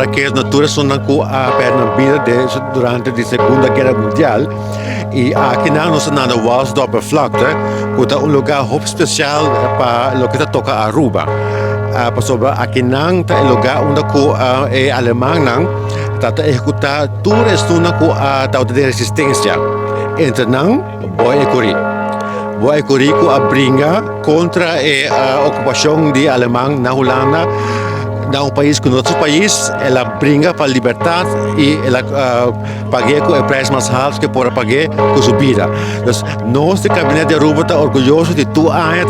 para que as naturas são a vida durante a Segunda Guerra Mundial. E aqui nós na Wals de oppervlakte, que é um lugar muito especial para o que toca a Aruba. Aqui é um lugar onde é alemão está executar tudo isso de resistência. Entre não, boa Curi. Boa Curi a briga contra a ocupação de alemão na Holanda. Na país que nosso país, ela briga para a liberdade e ela paga com o preço mais alto que pode pagar com sua vida. Então, nós, do Gabinete de Aruba, estamos orgulhosos de tu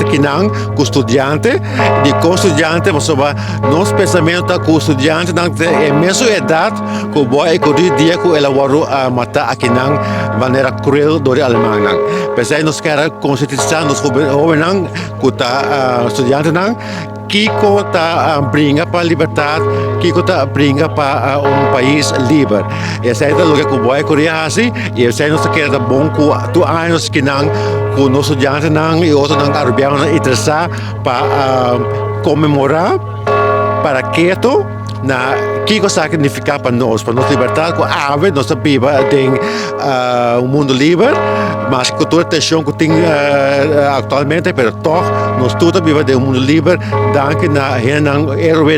que não com estudante, de com estudante, mas nosso pensamento com estudante é a mesma idade que o boy que dia que ela vai matar aqui não de maneira cruel do alemão. Pensei nós queremos conscientizar nos jovens que está estudante não. Kiko está briga para a liberdade, Kiko está briga para país livre. Esse é o lugar que o boy queria assim, e esse é o que é bom que tu anos que não, que nós estudantes não e outros não arabianos interessar para comemorar para que tu na Kiko significa para nossa liberdade, que ave nossa viva tem mundo livre, mas que toda a tensão que tem atualmente, mas toch nós todos vivemos de mundo livre, danke na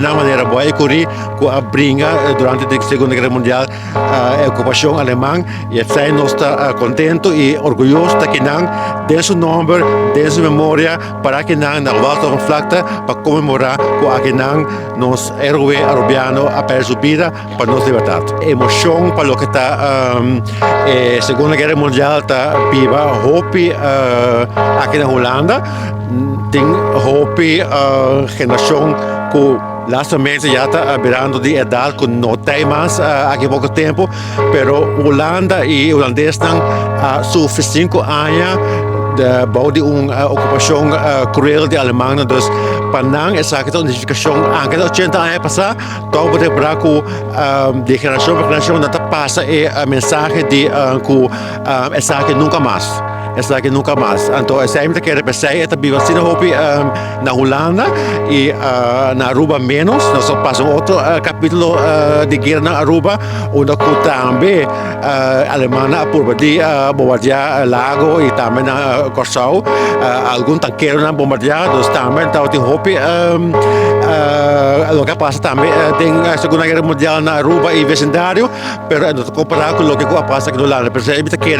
na maneira boa e que a briga durante a Segunda Guerra Mundial, a ocupação alemã, e assim nós está contente e orgulhoso de que não desse nome, dessa memória para que não na volta ao flacta para comemorar que não nós heróis arabianos a perder sua vida para nossa liberdade. Emoção para o que está a Segunda Guerra Mundial está viva, hope aqui na Holanda, tem hope geração que lastamente já está virando de idade que não tem mais aqui pouco tempo, pero Holanda e holandeses estão sofrendo 5 anos de bouw de ocupação cruel de Alemanha, dus panang essa identificação anche da 80 anos passar, então pode para que de geração para geração não passa a mensagem de que essa que nunca mais. Essa que nunca mais. Então, essa é a que repensei, esta viva assim na Holanda e na Aruba menos. Nós passamos outro capítulo de guerra na Aruba, onde também a Alemanha por de bombardear lago e também na Corsau, algum tanqueiro na bombardear, nós também tem hope o que passa também tem a Segunda Guerra Mundial na Aruba e vecindário, mas comparado com o que passa aqui na Holanda, percebe que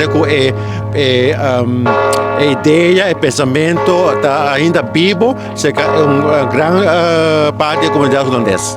a ideia, o pensamento está ainda vivo, é uma grande parte da comunidade holandesa.